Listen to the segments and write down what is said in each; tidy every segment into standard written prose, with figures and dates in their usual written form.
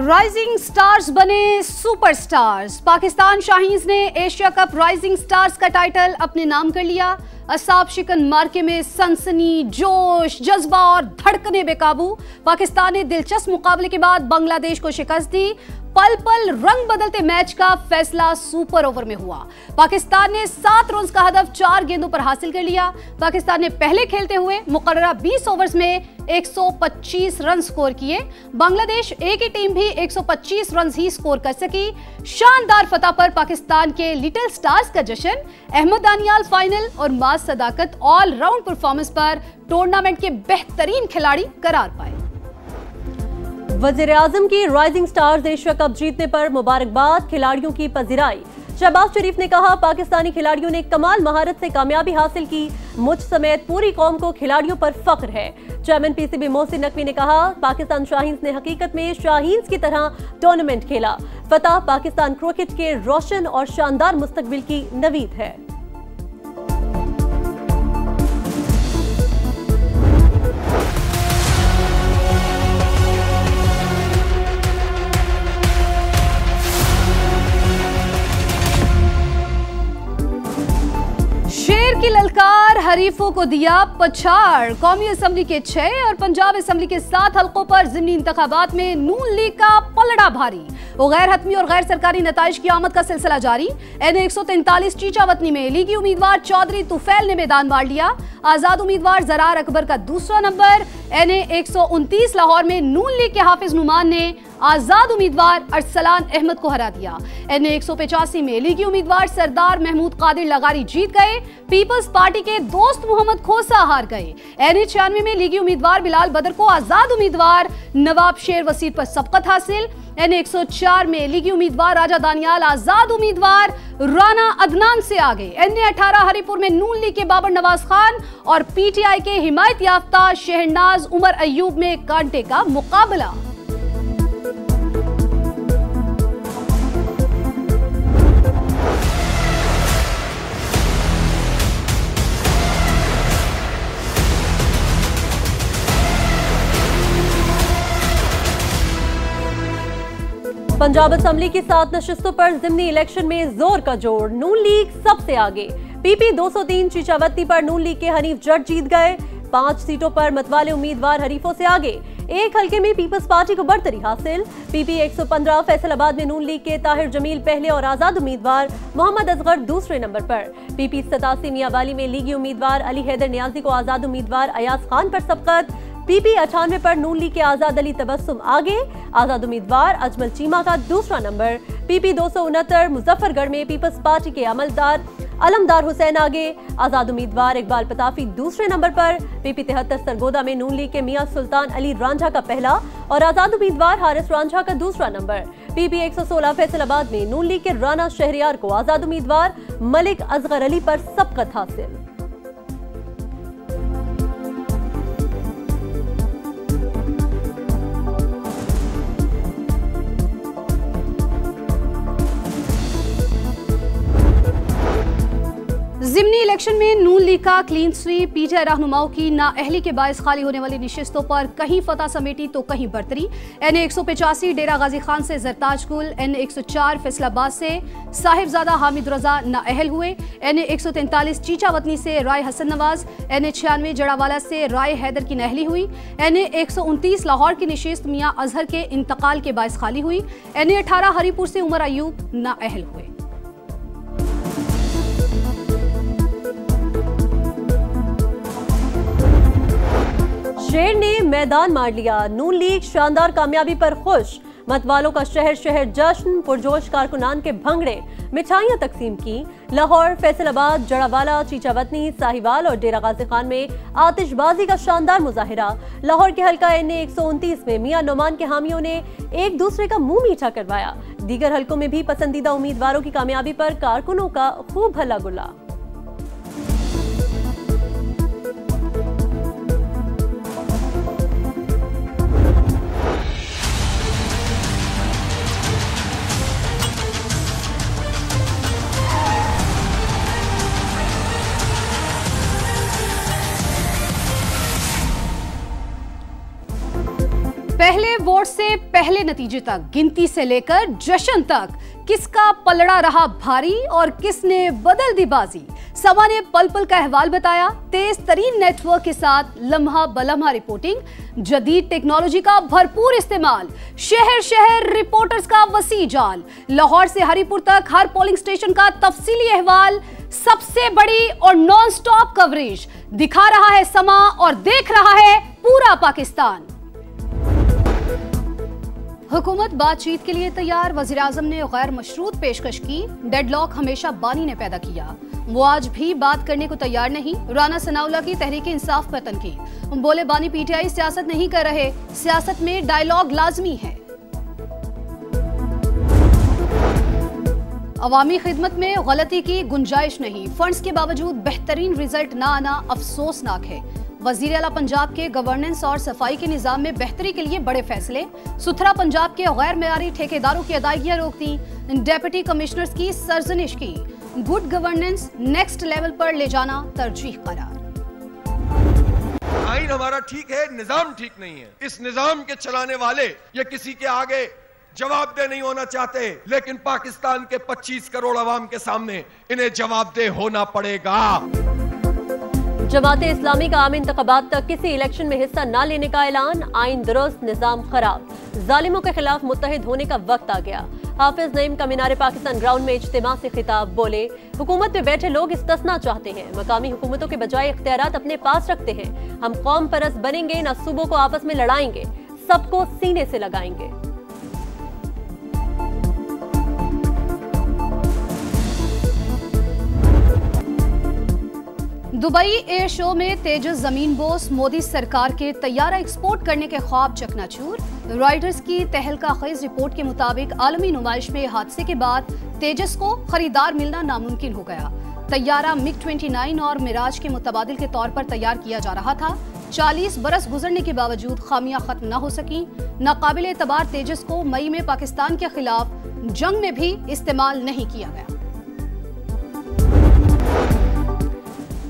Rising stars बने superstars. Pakistan Shaheen's ने Asia cup rising stars का टाइटल अपने नाम कर लिया। असाब शिकन मार्के में सनसनी, जोश, जज्बा और धड़कने बेकाबू। पाकिस्तान ने दिलचस्प मुकाबले के बाद बांग्लादेश को शिकस्त दी। पल पल रंग बदलते मैच का फैसला सुपर ओवर में हुआ। पाकिस्तान ने 7 रन का हदफ 4 गेंदों पर हासिल कर लिया। पाकिस्तान ने पहले खेलते हुए मुकर्ररा 20 ओवर्स में 125 रन स्कोर किए। बांग्लादेश एक ही टीम भी 125 रन ही स्कोर कर सकी। शानदार फतह पर पाकिस्तान के लिटिल स्टार्स का जश्न। अहमद दानियाल फाइनल और मास सदाकत ऑल राउंड परफॉर्मेंस पर टूर्नामेंट के बेहतरीन खिलाड़ी करार पाए। वज़ीर-ए-आज़म की राइजिंग स्टार्स एशिया कप जीतने पर मुबारकबाद, खिलाड़ियों की पजीराई। शहबाज शरीफ ने कहा, पाकिस्तानी खिलाड़ियों ने कमाल महारत से कामयाबी हासिल की। मुझ समेत पूरी कौम को खिलाड़ियों पर फख्र है। चेयरमैन पीसीबी मोहसिन नकवी ने कहा, पाकिस्तान शाहीन्स ने हकीकत में शाहीन्स की तरह टूर्नामेंट खेला। फतह पाकिस्तान क्रिकेट के रोशन और शानदार मुस्तकबिल की नवीद है। शेर की ललकार, हरीफों को दिया पछाड़। कौमी असम्बली के 6 और पंजाब असम्बली के 7 हल्कों पर ज़िमनी इंतखाबात में नून लीग का पलड़ा भारी। गैर हतमी और गैर सरकारी नताइज की आमद का सिलसिला जारी। NA 143 चीचावतनी में लीगी उम्मीदवार चौधरी तुफैल ने मैदान मार लिया। आजाद उम्मीदवार जरार अकबर का दूसरा नंबर। NA 129 लाहौर में नून लीग के हाफिज नुमान ने आजाद उम्मीदवार अरसलान अहमद को हरा दिया। NA 185 में लीगी उम्मीदवार सरदार महमूद कादिर लगारी जीत गए। पीपल्स पार्टी के दोस्त मोहम्मद खोसा हार गए। NA 96 में लीगी उम्मीदवार बिलाल बदर को आजाद उम्मीदवार नवाब शेर वसीर पर सबकत हासिल। NA 104 में लीगी उम्मीदवार राजा दानियाल आजाद उम्मीदवार राना अदनान से आगे। NA 18 हरीपुर में नून लीग के बाबर नवाज खान और PTI के हिमायत याफ्ता शहनाज उमर अयूब में कांटे का मुकाबला। पंजाब असम्बली की 7 नशिस्तों पर ज़िमनी इलेक्शन में जोर का जोड़। नून लीग सबसे आगे। PP 203 चीचावती पर नून लीग के हनीफ जट जीत गए। 5 सीटों पर मतवाले उम्मीदवार हरीफों से आगे। एक हल्के में पीपल्स पार्टी को बढ़तरी हासिल। PP 115 फैसलाबाद में नून लीग के ताहिर जमील पहले और आजाद उम्मीदवार मोहम्मद असगर दूसरे नंबर पर। PP 87 मियावाली में लीगी उम्मीदवार अली हैदर नियाजी को आजाद उम्मीदवार अयाज खान पर सबकत। PP 98 पर नून लीग के आजाद अली तबस्सुम आगे। आजाद उम्मीदवार अजमल चीमा का दूसरा नंबर। PP 269 मुजफ्फरगढ़ में पीपल्स पार्टी के अलमदार हुसैन आगे। आजाद उम्मीदवार इकबाल पताफी दूसरे नंबर पर। PP 73 सरगोदा में नून लीग के मियां सुल्तान अली रांझा का पहला और आजाद उम्मीदवार हारिस रांझा का दूसरा नंबर। PP 116 फैसलाबाद में नून लीग के राना शहरियार को आजाद उम्मीदवार मलिक असगर अली पर सबकत हासिल। ज़िमनी इलेक्शन में नून लीग का क्लीन स्वीप। PTI रहनुमाओं की नाअहली के बायस खाली होने वाली नशिस्तों पर कहीं फतह समेटी तो कहीं बरतरी। NA 185 डेरा गाजी खान से जरताज गुल। NA 104 फैसलाबाद से साहिबजादा हामिद रजा नाअहल हुए। NA 143 चीचावतनी से राय हसन नवाज। NA 96 जड़ावाला से राय हैदर की नाअहली हुई। NA 129 लाहौर की नशिस्त मियां अजहर के इंतकाल के बायस खाली हुई। NA 18 हरीपुर से उमर अयूब नाअहल हुए। शेर ने मैदान मार लिया। नून लीग शानदार कामयाबी पर खुश। मतवालों का शहर शहर जश्न। पुरजोश कारकुनान के भंगड़े, मिठाइयां तकसीम की। लाहौर, फैसलाबाद, जड़ावाला, चीचावतनी, साहिवाल और डेरा गाजी खान में आतिशबाजी का शानदार मुजाहिरा। लाहौर के हल्का NA 129 में मियां नोमान के हामियों ने एक दूसरे का मुंह मीठा करवाया। दीगर हल्कों में भी पसंदीदा उम्मीदवारों की कामयाबी पर कारकुनों का खूब हल्ला गुल्ला। पहले वोट से पहले नतीजे तक, गिनती से लेकर जश्न तक, किसका पलड़ा रहा भारी और किसने बदल दी बाजी। समा ने पल पल का अहवाल बताया। तेज तरीन नेटवर्क के साथ लम्हा बलम्हा रिपोर्टिंग, जदीद टेक्नोलॉजी का भरपूर इस्तेमाल, शहर शहर रिपोर्टर्स का वसी जाल, लाहौर से हरीपुर तक हर पोलिंग स्टेशन का तफसीली अहवाल, सबसे बड़ी और नॉन स्टॉप कवरेज दिखा रहा है समा और देख रहा है पूरा पाकिस्तान। हुकूमत बातचीत के लिए तैयार, वज़ीर-ए-आज़म ने गैर मशरूत पेशकश की। डेडलॉक हमेशा बानी ने पैदा किया, वो आज भी बात करने को तैयार नहीं। राना सनाउल्लाह की तहरीक इंसाफ पर तनकीद, बोले बानी पीटीआई सियासत नहीं कर रहे, सियासत में डायलॉग लाजमी है। अवामी खिदमत में गलती की गुंजाइश नहीं, फंड्स के बावजूद बेहतरीन रिजल्ट ना आना अफसोसनाक है। वजीर आला पंजाब के गवर्नेंस और सफाई के निजाम में बेहतरी के लिए बड़े फैसले, सुथरा पंजाब के गैर मेयारी ठेकेदारों की अदायगियां रोक दी, डेप्यूटी कमिश्नर्स की सरजनिश की, गुड गवर्नेंस नेक्स्ट लेवल पर ले जाना तरजीह करार। आइन हमारा ठीक है, निजाम ठीक नहीं है। इस निजाम के चलाने वाले ये किसी के आगे जवाबदेह नहीं होना चाहते, लेकिन पाकिस्तान के 25 करोड़ अवाम के सामने इन्हें जवाबदेह होना पड़ेगा। जमात इस्लामी का आम इंतखाबात तक किसी इलेक्शन में हिस्सा न लेने का ऐलान, आइन दुरुस्त निजाम खराब, जालिमों के खिलाफ मुत्तहिद होने का वक्त आ गया। हाफिज नईम का मीनार पाकिस्तान ग्राउंड में इज्तिमा से खिताब, बोले हुकूमत में बैठे लोग इस्तिस्ना चाहते हैं, मकामी हुकूमतों के बजाय इख्तियारात अपने पास रखते हैं। हम कौम परस्त बनेंगे, न सूबों को आपस में लड़ाएंगे, सबको सीने से लगाएंगे। दुबई एयर शो में तेजस जमीन बोस, मोदी सरकार के तैयारा एक्सपोर्ट करने के ख्वाब चकनाचूर। रॉयटर्स की तहलका खेज रिपोर्ट के मुताबिक आलमी नुमाइश में हादसे के बाद तेजस को खरीदार मिलना नामुमकिन हो गया। तैयारा मिग 29 और मिराज के मुतबादिल के तौर पर तैयार किया जा रहा था। 40 बरस गुजरने के बावजूद खामियां खत्म न हो सकी। नाकाबिल एतबार तेजस को मई में पाकिस्तान के खिलाफ जंग में भी इस्तेमाल नहीं किया गया।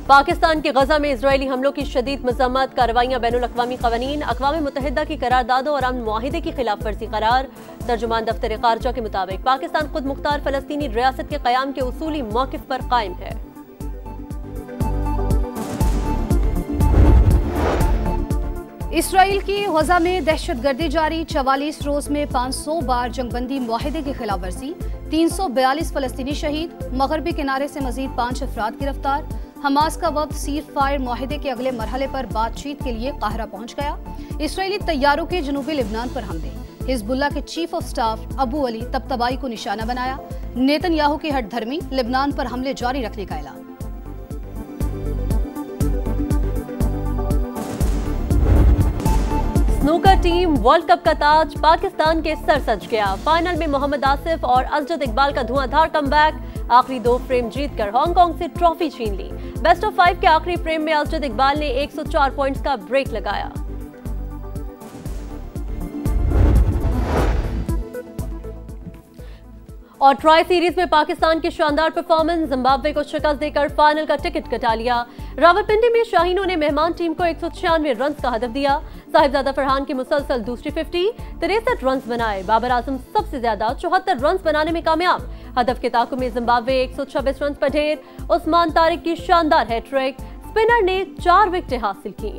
पाकिस्तान के गजा में इजरायली हमलों की शदीद मजम्मत, कार्रवाइयां बैनुल अक़वामी क़वानीन, अक़वाम मुत्तहिदा की करारदादों और अमन मुआहिदे की खिलाफ वर्जी करार। तर्जुमान दफ्तर ख़ारजा के मुताबिक पाकिस्तान खुद मुख्तार फ़लस्तीनी रियासत के क़याम के उसूली मौक़िफ़ पर कायम है। इसराइल की गजा में दहशतगर्दी जारी, 44 रोज में 500 बार जंगबंदी मुआहिदे की खिलाफ वर्जी, 342 फ़लस्तीनी शहीद, मगरबी किनारे से मजीद 5 अफराद गिरफ्तार। हमास का वक्त सीज फायर मुआहिदे के अगले मरहले पर बातचीत के लिए काहिरा पहुंच गया। इसराइली तैयारों के जनूबी लिबनान पर हमले, हिजबुल्लाह के chief of staff Abu Ali Tabatabai को निशाना बनाया। नेतन्याहू की हठधर्मी, लिबनान पर हमले जारी रखने का ऐलान। स्नूकर टीम वर्ल्ड कप का ताज पाकिस्तान के सर सज गया। फाइनल में मोहम्मद आसिफ और अजद इकबाल का धुआंधार कमबैक, आखिरी 2 फ्रेम जीतकर हांगकांग से ट्रॉफी छीन ली। बेस्ट ऑफ 5 के आखिरी फ्रेम में अजद इकबाल ने 104 पॉइंट्स का ब्रेक लगाया। और ट्राई सीरीज में पाकिस्तान की शानदार परफॉर्मेंस, जिम्बाब्वे को शिकस्त देकर फाइनल का टिकट कटा लिया। रावलपिंडी में शाहीनों ने मेहमान टीम को 196 रन का हदफ दिया। साहिबजादा फरहान की मुसलसल दूसरी 50, 63 रन बनाए। बाबर आजम सबसे ज्यादा 74 रन बनाने में कामयाब। हदफ के ताक़ुब में जिम्बाब्वे 126 रन पर ढेर। उस्मान तारिक की शानदार हैट्रिक, स्पिनर ने 4 विकेटें हासिल की।